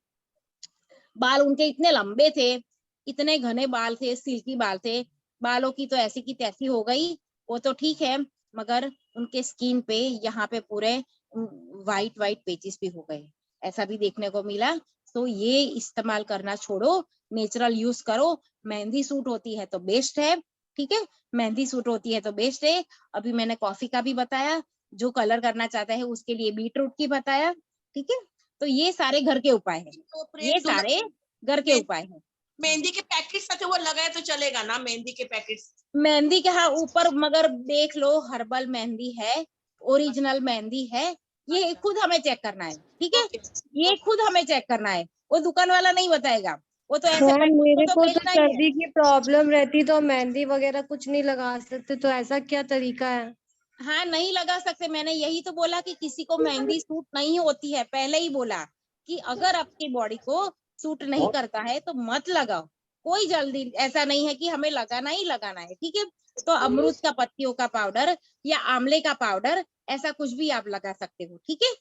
बाल उनके इतने लंबे थे, इतने घने बाल थे, सिल्की बाल थे, बालों की तो ऐसी की तैसी हो गई, वो तो ठीक है, मगर उनके स्किन पे यहाँ पे पूरे वाइट वाइट पेचेस भी हो गए, ऐसा भी देखने को मिला। तो ये इस्तेमाल करना छोड़ो, नेचुरल यूज करो। मेहंदी सूट होती है तो बेस्ट है, ठीक है, मेहंदी सूट होती है तो बेस्ट है। अभी मैंने कॉफी का भी बताया, जो कलर करना चाहता है उसके लिए बीटरूट की बताया, ठीक है। तो ये सारे घर के उपाय हैं, तो ये सारे घर के उपाय हैं। मेहंदी के पैकेट साथ वो लगाए तो चलेगा ना, मेहंदी के पैकेट। मेहंदी के हाँ ऊपर मगर देख लो, हर्बल मेहंदी है, ओरिजिनल मेहंदी है, ये खुद हमें चेक करना है, ठीक है, ये खुद हमें चेक करना है, वो दुकान वाला नहीं बताएगा, वो तो ऐसे मैम पैकेट मेरे तो को तो बेचना ही है। सर्दी की प्रॉब्लम रहती तो मेहंदी वगैरह कुछ नहीं लगा सकते, तो ऐसा क्या तरीका है? हाँ, नहीं लगा सकते, मैंने यही तो बोला कि किसी को मेहंदी सूट नहीं होती है, पहले ही बोला कि अगर आपकी बॉडी को सूट नहीं करता है तो मत लगाओ, कोई जल्दी ऐसा नहीं है कि हमें लगाना ही लगाना है, ठीक है। तो अमरूद का पत्तियों का पाउडर या आंवले का पाउडर, ऐसा कुछ भी आप लगा सकते हो, ठीक है।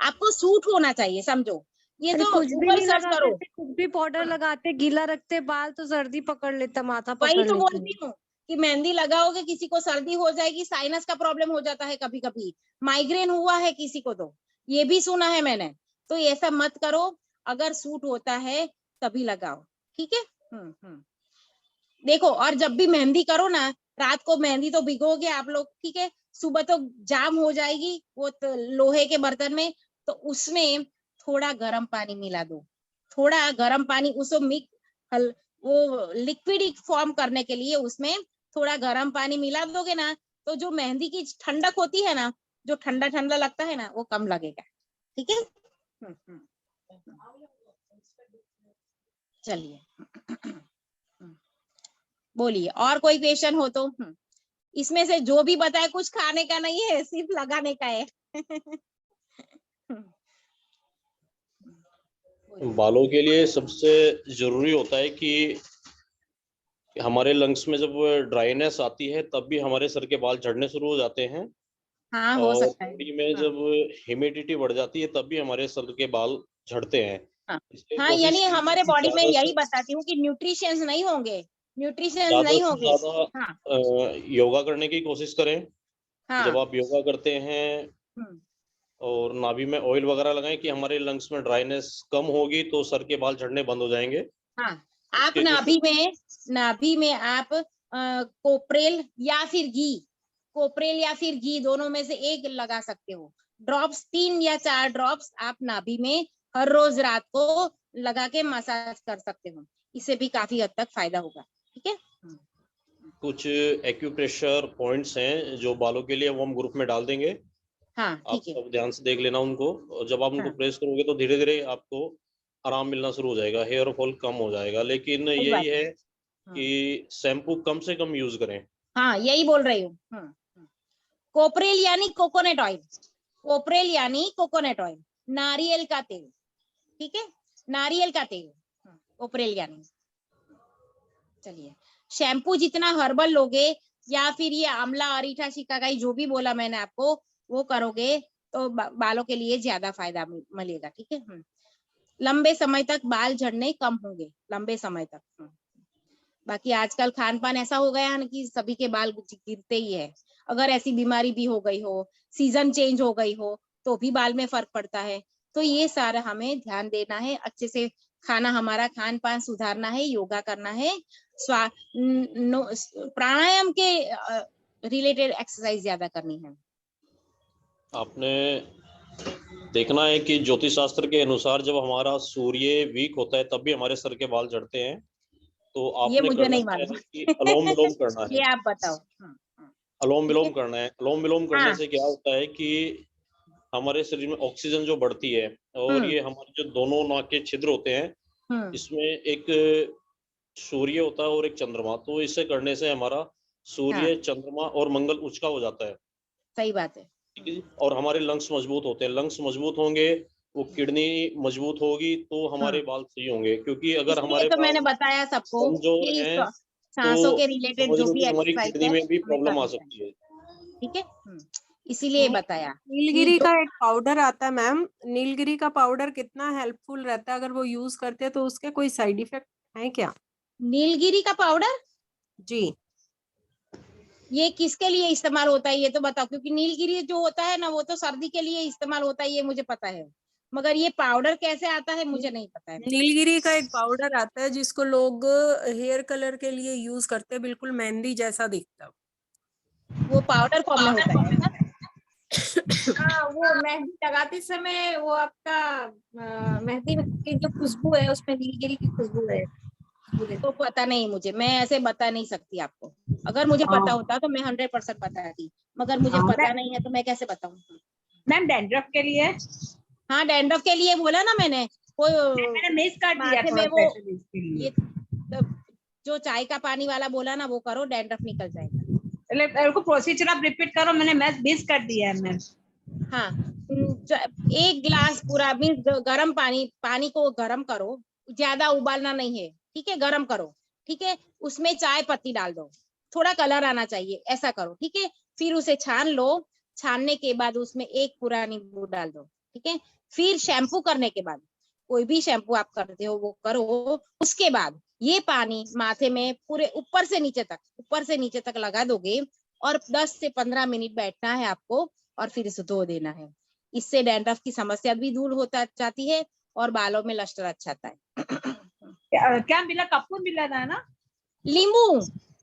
आपको सूट होना चाहिए, समझो, ये अरे तो कुछ भी गूगल नहीं सर्च लगाते करो। थे, कुछ भी पाउडर लगाते, गीला रखते बाल तो सर्दी पकड़ लेता, माथा वही पकड़ तो लेती है। बोलती हूँ कि मेहंदी लगाओगे, किसी को सर्दी हो जाएगी, साइनस का प्रॉब्लम हो जाता है, कभी कभी माइग्रेन हुआ है किसी को, तो ये भी सुना है मैंने। तो ऐसा मत करो, अगर सूट होता है तभी लगाओ, ठीक है। देखो, और जब भी मेहंदी करो ना, रात को मेहंदी तो भिगोगे आप लोग, ठीक है, सुबह तो जाम हो जाएगी वो तो लोहे के बर्तन में, तो उसमें थोड़ा गर्म पानी मिला दो, थोड़ा गर्म पानी, उसको मिक्स, वो लिक्विड फॉर्म करने के लिए उसमें थोड़ा गर्म पानी मिला दोगे ना, तो जो मेहंदी की ठंडक होती है ना, जो ठंडा ठंडा लगता है ना, वो कम लगेगा, ठीक है। चलिए, बोलिए, और कोई क्वेश्चन हो तो। इसमें से जो भी बताए कुछ खाने का नहीं है, सिर्फ लगाने का है। बालों के लिए सबसे जरूरी होता है कि हमारे लंग्स में जब ड्राइनेस आती है तब भी हमारे सर के बाल झड़ने शुरू हो जाते हैं, हाँ, हो और सकता है। बॉडी में जब ह्यूमिडिटी बढ़ जाती है तब भी हमारे सर के बाल झड़ते हैं। हाँ, इसलिए हाँ, कोशिश यानी कीजिए हमारे कि बॉडी में ज्यादा यही से बताती हूँ कि न्यूट्रिशंस नहीं होंगे, न्यूट्रिशंस ज्यादा नहीं से होंगे। ज्यादा हाँ, योगा करने की कोशिश करें। जब हाँ, आप योगा करते हैं हम्म, और नाभि में ऑयल वगैरह लगाएं कि हमारे लंग्स में ड्राइनेस कम होगी तो सर के बाल झड़ने बंद हो जाएंगे। हाँ, आप उसके कुछ नाभि में आप कोपरेल या फिर घी, कोपरेल या फिर घी दोनों में से एक लगा सकते हो, ड्रॉप्स 3 या 4 ड्रॉप्स आप नाभि में हर रोज रात को लगा के मसाज कर सकते हो, इससे भी काफी हद तक फायदा होगा, ठीक है। कुछ एक्यूप्रेशर पॉइंट्स हैं जो बालों के लिए वो हम ग्रुप में डाल देंगे, हाँ, आप ठीक है। सब ध्यान से देख लेना उनको, और जब आप उनको हाँ, प्रेस करोगे तो धीरे धीरे आपको आराम मिलना शुरू हो जाएगा, हेयर फॉल कम हो जाएगा। लेकिन सही यही बात है है। कि शैम्पू कम से कम यूज करें। हाँ, यही बोल रही हूँ। कोपरेल यानी कोकोनट ऑयल, कोपरेल यानी कोकोनट ऑयल, नारियल का तेल, ठीक है, नारियल का तेल, कोपरेल यानी। चलिए, शैम्पू जितना हर्बल लोगे या फिर ये आंवला अरीठा शिकाकाई जो भी बोला मैंने आपको, वो करोगे तो बालों के लिए ज्यादा फायदा मिलेगा, ठीक है। लंबे समय तक बाल झड़ने कम होंगे, लंबे समय तक। बाकी आजकल खान पान ऐसा हो गया है ना कि सभी के बाल गिरते ही है, अगर ऐसी बीमारी भी हो गई हो, सीजन चेंज हो गई हो, तो भी बाल में फर्क पड़ता है। तो ये सारा हमें ध्यान देना है, अच्छे से खाना, हमारा खान पान सुधारना है, योगा करना है, प्राणायाम के रिलेटेड एक्सरसाइज ज्यादा करनी है। आपने देखना है कि ज्योतिष शास्त्र के अनुसार जब हमारा सूर्य वीक होता है तब भी हमारे सर के बाल झड़ते हैं। तो ये आपने मुझे करना नहीं क्या है मालूम। कि अनुलोम विलोम करना है। ये आप बताओ। अनुलोम ठीक है। विलोम करना है। अनुलोम विलोम करने हाँ। से क्या होता है कि हमारे शरीर में ऑक्सीजन जो बढ़ती है, और ये हमारे जो दोनों नाक के छिद्र होते हैं, इसमें एक सूर्य होता है और एक चंद्रमा, तो इसे करने से हमारा सूर्य, चंद्रमा और मंगल उचका हो जाता है। सही बात है। ठीक है जी? और हमारे लंग्स मजबूत होते हैं। लंग्स मजबूत होंगे, वो किडनी मजबूत होगी, तो हमारे बाल सही होंगे। क्योंकि अगर इसलिए हमारे तो मैंने बाल बताया सबको कमजोर कि हैं तो सांसों के रिलेटेड समझ जो लो भी कि हमारी एक्सरसाइज किडनी है में भी हमें प्रॉब्लम आ करनी चाहिए। सकती है। ठीक है। इसीलिए बताया कि नीलगिरी जो का एक पाउडर आता है मैम, नीलगिरी का पाउडर कितना हेल्पफुल रहता है अगर वो यूज करते हैं तो उसके कोई साइड इफेक्ट है क्या? नीलगिरी का पाउडर जी। ये किसके लिए इस्तेमाल होता है ये तो बताओ, क्योंकि नीलगिरी जो होता है ना वो तो सर्दी के लिए इस्तेमाल होता है, ये मुझे पता है, मगर ये पाउडर कैसे आता है मुझे नहीं पता है। नीलगिरी का एक पाउडर आता है जिसको लोग हेयर कलर के लिए यूज करते हैं, बिल्कुल मेहंदी जैसा दिखता है। वो पाउडर फॉर्म में होता है ऐसा? हाँ, वो मेहंदी लगाते समय वो आपका मेहंदी की जो खुशबू है उसमें नीलगिरी की खुशबू है। तो पता नहीं मुझे, मैं ऐसे बता नहीं सकती आपको। अगर मुझे पता होता तो मैं 100% बताती, मगर मुझे पता नहीं है तो मैं कैसे बताऊं। मैम डैंड्रफ के लिए? हाँ, डैंड्रफ के लिए बोला ना मैंने, वो मैंने मिस कर दिया माथे थोड़ा में वो स्पेशली इसके लिए। ये जो चाय का पानी वाला बोला ना वो करो, डैंड्रफ निकल जाएगा। मेरे को प्रोसीजर आप रिपीट करो, मैंने मिस कर दिया है मैम। हाँ, 1 गिलास पूरा मीन्स गरम पानी को गरम करो, ज्यादा उबालना नहीं है, ठीक है, गरम करो, ठीक है, उसमें चाय पत्ती डाल दो, थोड़ा कलर आना चाहिए, ऐसा करो, ठीक है, फिर उसे छान लो, छानने के बाद उसमें 1 पूरा नींबू डाल दो, ठीक है, फिर शैम्पू करने के बाद, कोई भी शैम्पू आप करते हो वो करो, उसके बाद ये पानी माथे में पूरे ऊपर से नीचे तक लगा दोगे, और 10 से 15 मिनट बैठना है आपको, और फिर इसे धो देना है। इससे डैंड्रफ की समस्या भी दूर होता जाती है और बालों में लस्टर अच्छा आता है। क्या मिला? कपूर मिला था ना? नींबू,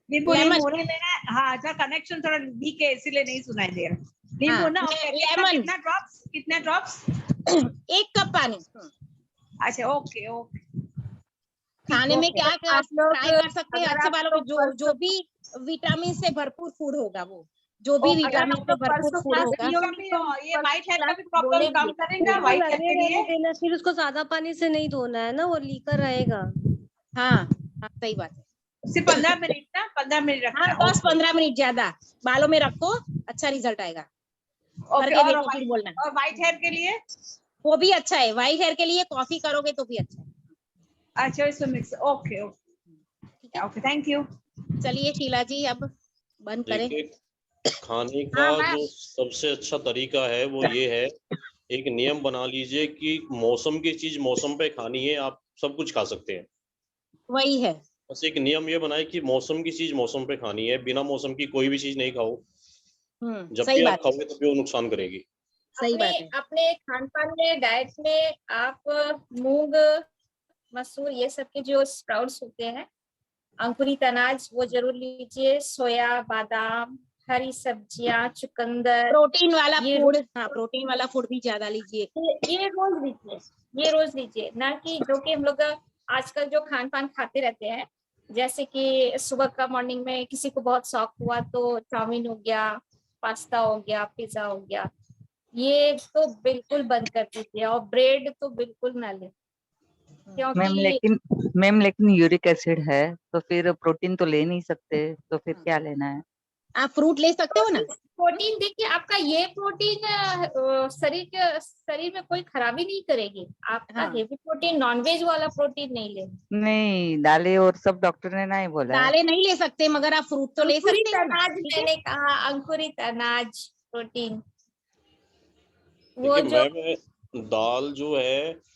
नींबू लेमन, नींबू नहीं मेरा, हाँ अच्छा, कनेक्शन थोड़ा वीक है इसीलिए नहीं सुनाई दे रहा। नींबू ना, लेमन, कितना ड्रॉप्स? 1 कप पानी। अच्छा, ओके ओके। खाने में क्या आप लोग ट्राई कर सकते हैं अगर अच्छे आप बालों लोग में, जो भी विटामिन से भरपूर फूड होगा, वो जो भी अगर विटामिन आप से लोग भरपूर परसों फूड क्लास होगा। ये व्हाइट हेयर का भी प्रॉब्लम बोलेंगे। कम करेगा बिल्कुल व्हाइट हेयर लगे के रहने लिए? देना, फिर उसको ज्यादा पानी से नहीं धोना है ना, वो लीकर रहेगा। हाँ, सही बात है। सिर्फ 15 मिनट ना, 15 मिनट हाँ, रखना। 10-15 मिनट ज्यादा बालों में रखो, अच्छा रिजल्ट आएगा। ओके। करके देखो फिर बोलना। और व्हाइट हेयर के लिए? वो भी अच्छा है, व्हाइट हेयर के लिए कॉफी करोगे तो भी अच्छा है। अच्छा, इसमें mix, okay okay okay, thank you. चलिए शीला जी अब बंद करें। देखिए, खाने का जो सबसे अच्छा तरीका है वो ये है, एक नियम बना लीजिए कि मौसम की चीज मौसम पे खानी है, आप सब कुछ खा सकते हैं। वही है। बस एक नियम ये बनाए कि मौसम की चीज मौसम पे खानी है, बिना मौसम की कोई भी चीज नहीं खाओ। जब सही भी आप बात है, खाओगे तब भी वो नुकसान करेगी। सही बात है। अपने खान पान में, डाइट में आप मूंग, मसूर, ये सब के जो स्प्राउट्स होते हैं, अंकुरित अनाज, वो जरूर लीजिए। सोया, बादाम, हरी सब्जियां, चुकंदर, प्रोटीन वाला ये फूड, हाँ, प्रोटीन वाला फूड भी ज्यादा लीजिए। ये रोज लीजिए, ना कि जो कि हम लोग आजकल जो खान पान खाते रहते हैं, जैसे कि सुबह का मॉर्निंग में किसी को बहुत शौक हुआ तो चाउमीन हो गया, पास्ता हो गया, पिज्जा हो गया, ये तो बिल्कुल बंद कर दीजिए। और ब्रेड तो बिल्कुल ना ले, क्योंकि मैम लेकिन यूरिक एसिड है तो फिर प्रोटीन तो ले नहीं सकते, तो फिर क्या लेना है? आप फ्रूट ले सकते हो ना। प्रोटीन देखिए, आपका ये प्रोटीन शरीर में कोई खराबी नहीं करेगी। आपका हेवी प्रोटीन, नॉनवेज वाला प्रोटीन नहीं लेना। नहीं, दालें और सब डॉक्टर ने नहीं बोला है। दालें नहीं ले सकते, मगर आप फ्रूट तो ले सकते हैं ना। अनाज, मैंने कहा अंकुरित अनाज प्रोटीन। वो देखिए जो मैम, दाल जो है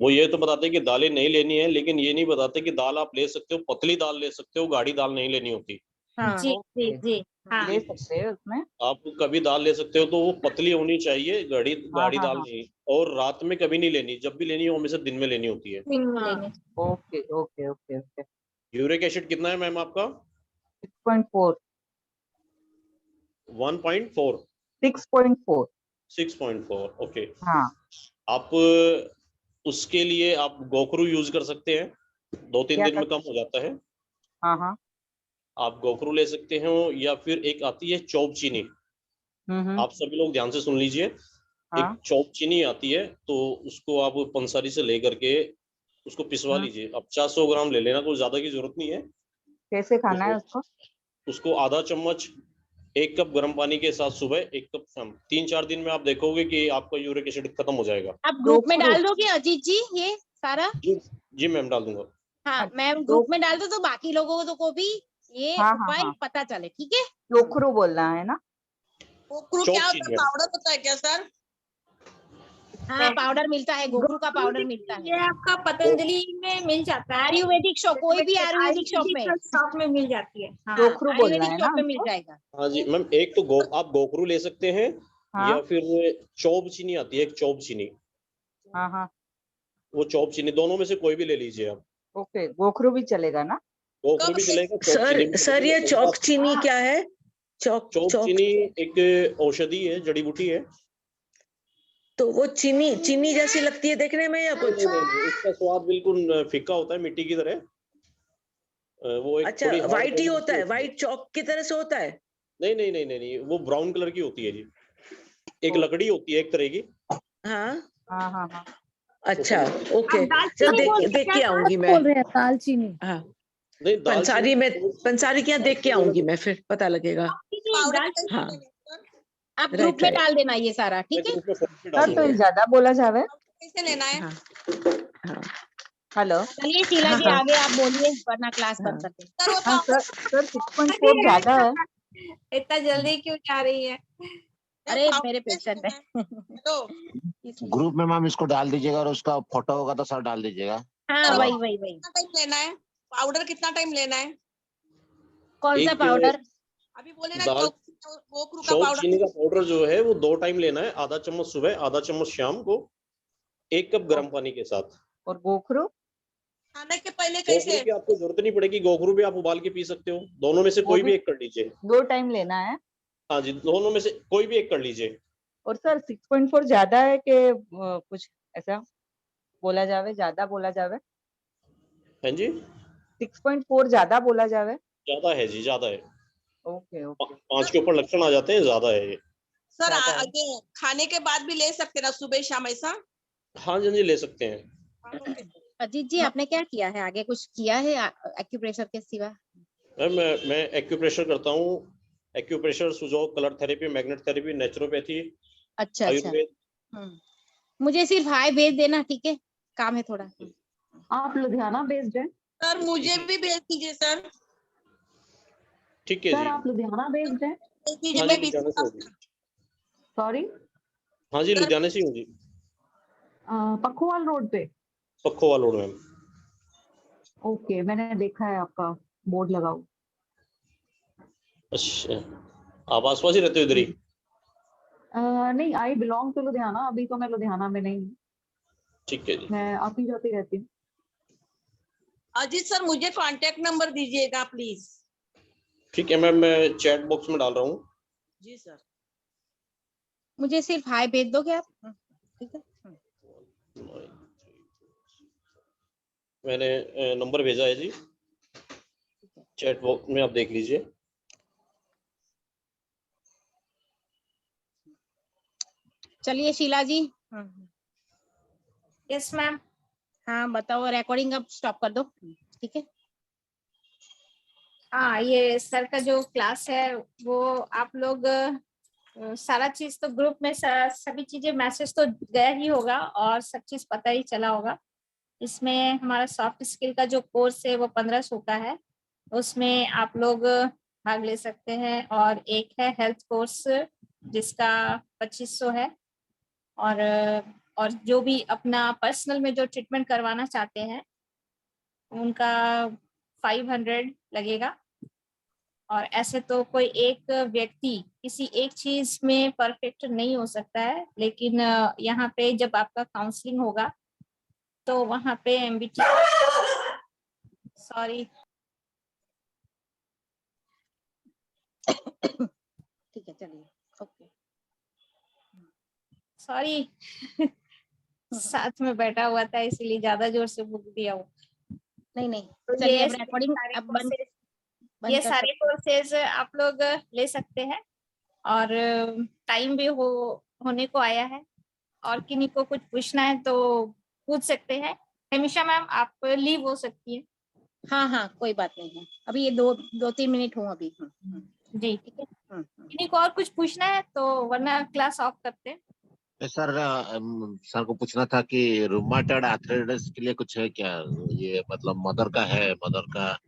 वो ये तो बताते हैं कि दालें नहीं लेनी है, लेकिन ये नहीं बताते कि दाल आप ले सकते हो, पतली दाल ले सकते हो, गाढ़ी दाल नहीं लेनी होती। जी जी जी, हाँ, ले सकते हैं उसमें। आप कभी दाल ले सकते हो तो वो पतली होनी चाहिए, गाढ़ी हाँ, दाल हाँ। नहीं। और रात में कभी नहीं लेनी, जब भी लेनी हो हमेशा दिन में लेनी होती है। Okay okay okay okay. Uric acid कितना है मैम आपका? 6.4। 1.4। 6.4। 6.4 ओके। हाँ आप उसके लिए आप गोखरू यूज कर सकते हैं, 2-3 क्या दिन में कर कम हो जाता है। हाँ हाँ आप गोखरू ले सकते हो, या फिर एक आती है चौप चीनी। आप सभी लोग ध्यान से सुन लीजिए। हाँ एक चौप चीनी आती है, तो उसको आप पंसारी से लेकर के उसको पिसवा हाँ लीजिए। अब 400 ग्राम ले लेना, कोई ज्यादा की जरूरत नहीं है। कैसे खाना है उसको? उसको आधा चम्मच 1 कप गर्म पानी के साथ सुबह, 1 कप शाम। 3-4 दिन में आप देखोगे कि आपका यूरिक एसिड खत्म हो जाएगा। आप ग्रुप में गोखरू डाल दोगे अजीत जी ये सारा? जी जी मैम, डाल दूंगा। हाँ, मैं गो ग्रुप में डाल दूं तो बाकी लोगों को भी ये हाँ हाँ उपाय हाँ पता चले, ठीक है? गोखरू बोलना है ना? गोखरू चौप क्या होता चीनी है? मैम। पाउडर होता है क्या सर? हाँ, पाउडर मिलता है, गोखरू का पाउडर मिलता ये है। आपका पतंजलि में मिल जाता है, आयुर्वेदिक शॉप, कोई भी आयुर्वेदिक शॉप में, शॉप में मिल जाती है। हाँ, गोखरू बोलना आयुर्वेदिक है ना शॉप में मिल उसको? जाएगा। हाँ जी मैम, एक तो आप गोखरू ले सकते हैं, या हाँ फिर चौप चीनी आती है, एक चौप चीनी। हाँ हाँ वो चौप चीनी, दोनों में से कोई भी ले लीजिए आप। ओके गोखरू भी चलेगा ना? गोखरू कब भी ले? चलेगा, चौप सर चीनी भी सर ये चलेगा। चौक चीनी क्या है? चौक चौप चौक चीनी एक औषधि है, जड़ी बूटी है। तो वो चीनी चीनी जैसी लगती है देखने में या नहीं कुछ? नहीं नहीं नहीं, इसका स्वाद बिल्कुल फीका होता है, मिट्टी की तरह। वो एक अच्छा, थोड़ी हार्ड वाइट ही बॉडी होता की है, होती है। वाइट चौक की तरह से होता है? नहीं नहीं नहीं नहीं नहीं, वो ब्राउन कलर की होती है जी। एक ओ, लकड़ी होती है एक तरह की। हाँ हाँ हाँ हाँ अच्छा ओके। आप चल दालचीनी बोल देख रहे के हैं आऊंगी मैं। बोल रहे हैं दालचीनी। हाँ नहीं, दालचीनी पंसारी में, पंसारी के यहाँ देख के आऊंगी मैं, फिर पता लगेगा। पाउडर दालचीनी कैसे हाँ लेना है सर? आप ग्रुप राइट में राइट डाल देना ये सारा, मैं ठीक है? ग्रुप में फोटो डाल सर तो दूंगा। ये ज्यादा बोला जावे। कैसे लेना है? हाँ हाँ हेलो चलिए शीला हाँ जी हाँ आगे आप बोलिए, वरना क्लास हाँ बंद करते हैं। सर वो हाँ पाउडर सर 6.4 ज्यादा है। इतना जल्दी क्यों जा रही है? अरे पाउडर मेरे कैसे पेशेंट लेना है। है? हेलो इसलिए। ग्रुप में मैम इसको डाल दीजिएगा, और उसका फोटो होगा तो सर डाल दीजिएगा। हाँ, सर, होगा। वही वही कितना टाइम लेना है? पाउडर कितना टाइम लेना है? कौन सा एक पाउडर? अभी बोले ना दाल गोखरू का चौप पाउडर। चीनी का पाउडर जो है वो 2 टाइम लेना है, आधा चम्मच सुबह, आधा चम्मच शाम को, 1 कप गर्म पानी के साथ। और गोखरू? खाने के पहले गोखरू कैसे? की आपको जरूरत नहीं पड़ेगी, गोखरू भी आप उबाल के पी सकते हो। दोनों में से वो कोई भी भी एक कर लीजिए। 2 टाइम लेना है। हाँ जी, दोनों में से कोई भी एक कर लीजिए। और सर 6.4 ज्यादा है कि कुछ ऐसा बोला जावे, ज्यादा बोला जावे? हाँ जी, 6.4 ज्यादा बोला जावे? ज्यादा है जी, ज्यादा है। ओके ओके 5 के ऊपर लक्षण आ जाते हैं, ज्यादा है ये। सर ज्यादा है। ये खाने के बाद भी ले सकते ना, सुबह शाम ऐसा? हाँ जी, हाँ जी, ले सकते हैं। हाँ, ओके। अजीत जी आपने क्या किया है, आगे कुछ किया है एक्यूप्रेशर के सिवा? मैं एक्यूप्रेशर करता हूँ। एक्यूप्रेशर, सुजो, colour therapy, magnet therapy, naturopathy, अच्छा अच्छा। आयुर्वेद। मुझे सिर्फ हाय भेज देना, ठीक है? काम है थोड़ा। आप लुधियाना बेस्ड हैं? सर मुझे भी भेज दीजिए सर। ठीक है सर जी। आप लुधियाना बेस्ड हैं? भेज दीजिए, हाँ जी, मैं लुधियाना से होगी। सॉरी हाँ जी, सर लुधियाना से होगी। पखवाल रोड पे? पखोवा रोड मैम। ओके, मैंने देखा है आपका बोर्ड लगा हुआ। अच्छा, आप आसपास ही रहते हो इधर ही? नहीं, आई बिलोंग टू लुधियाना। अभी तो मैं लुधियाना में नहीं हूँ, ठीक है जी। मैं आती जाती रहती हूँ। अजीत सर मुझे कांटेक्ट नंबर दीजिएगा प्लीज। ठीक है मैम, मैं चैट बॉक्स में डाल रहा हूँ। जी सर। मुझे सिर्फ हाय भेज दोगे आप? ठीक है। मैंने नंबर भेजा है जी, चैट बॉक्स में, आप देख लीजिए। चलिए शीला जी। Yes ma'am. हाँ बताओ, रिकॉर्डिंग अब स्टॉप कर दो, ठीक है? हाँ, ये सर का जो क्लास है वो आप लोग सारा चीज तो ग्रुप में सभी चीजें मैसेज तो गया ही होगा और सब चीज पता ही चला होगा। इसमें हमारा सॉफ्ट स्किल का जो कोर्स है वो 1500 का है, उसमें आप लोग भाग ले सकते हैं। और एक है हेल्थ कोर्स जिसका 2500 है। और जो भी अपना पर्सनल में जो ट्रीटमेंट करवाना चाहते हैं उनका 500 लगेगा। और ऐसे तो कोई एक व्यक्ति किसी एक चीज में परफेक्ट नहीं हो सकता है, लेकिन यहाँ पे जब आपका काउंसलिंग होगा तो वहाँ पे MBT सॉरी ठीक है, चलिए, ओके। सॉरी साथ में बैठा हुआ था इसीलिए ज्यादा जोर से बोल दिया वो। नहीं नहीं तो चलिए ये अब रिकॉर्डिंग सारे अब बंद ये कर सारे सकते हैं। कोर्सेज आप लोग ले सकते हैं और टाइम भी होने को आया है और किन्हीं को कुछ पूछना है तो पूछ सकते हैं। हमेशा मैम आप लीव हो सकती है। हाँ हाँ कोई बात नहीं है, अभी ये 2-3 मिनट हुआ अभी। जी ठीक है। किन्हीं को और कुछ पूछना है तो वरना क्लास ऑफ करते हैं। सर सर को पूछना था कि रूमाटॉइड आर्थराइटिस के लिए कुछ है क्या? ये मतलब मदर का 80+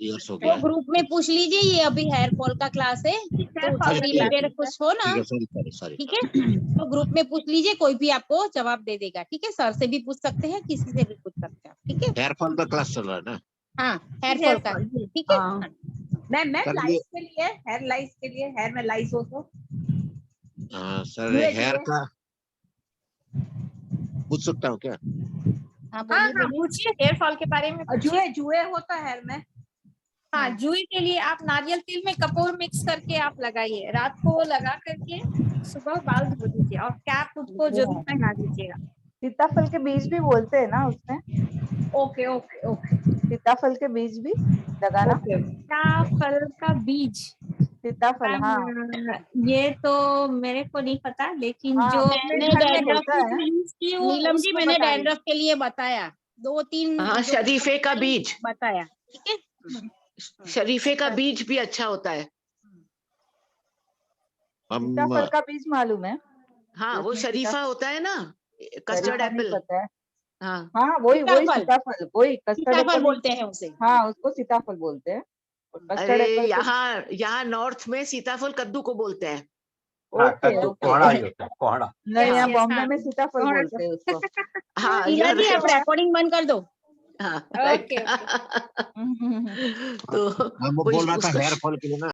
इयर्स हो गया तो ग्रुप में पूछ लीजिए, ये अभी हेयर फॉल का क्लास है तो उससे रिलेटेड कुछ हो ना, सॉरी ठीक है, तो ग्रुप में पूछ लीजिए, कोई भी आपको जवाब दे देगा। ठीक है, सर से भी पूछ सकते हैं, किसी से भी पूछ सकते हैं, ठीक है। हेयर फॉल का क्लास चल रहा है ना? हाँ हेयर फॉल का, ठीक है। मैम सर, लाइस के लिए, हेयर लाइस के लिए, हेयर में लाइस हो तो सर हेयर का पूछ सकता हूँ क्या? हाँ हाँ बोलिए बोलिए। पूछिए हेयर फॉल के बारे में पूछिए। जुए होता है हेयर में। हाँ जुए के लिए आप नारियल तेल में कपूर मिक्स करके आप लगाइए, रात को लगा करके सुबह बाल धो दीजिए और कैप उसको जरूर पहना दीजिएगा। सीताफल के बीज भी बोलते हैं ना उसमें? Okay okay okay. सीताफल के बीज भी लगाना? सीताफल का बीज? सीताफल, हाँ ये तो मेरे को नहीं पता, लेकिन हाँ, जो मैंने घर में डैंड्रफ होता है। यूज की वो नीलम जी, उसको मैंने बता रही हूँ। डैंड्रफ के लिए बताया 2-3 हाँ, शरीफे का बीज, बताया, ठीक है। शरीफे का बीज भी अच्छा होता है। सीताफल का बीज मालूम है। हाँ वो उसमें शरीफा होता है ना, कस्टर्ड शरीफा नहीं एप्पल। पता है। हाँ हाँ वही सीताफल। सीताफल, वही कस्टर्ड सीताफल एप्पल। बोलते हैं उसे। हाँ उसको सीताफल बोलते हैं। और कस्टर्ड अरे एप्पल को यहाँ नॉर्थ में सीताफल कद्दू को बोलते हैं। Okay okay. नहीं, यहाँ yes, बॉम्बे हाँ। में सीताफल और- बोलते हैं उसको। हाँ शीला जी, आप right. रिकॉर्डिंग बंद कर दो। हाँ ओके right. तो मैं बोल रहा था उसको हेयर फॉल के लिए ना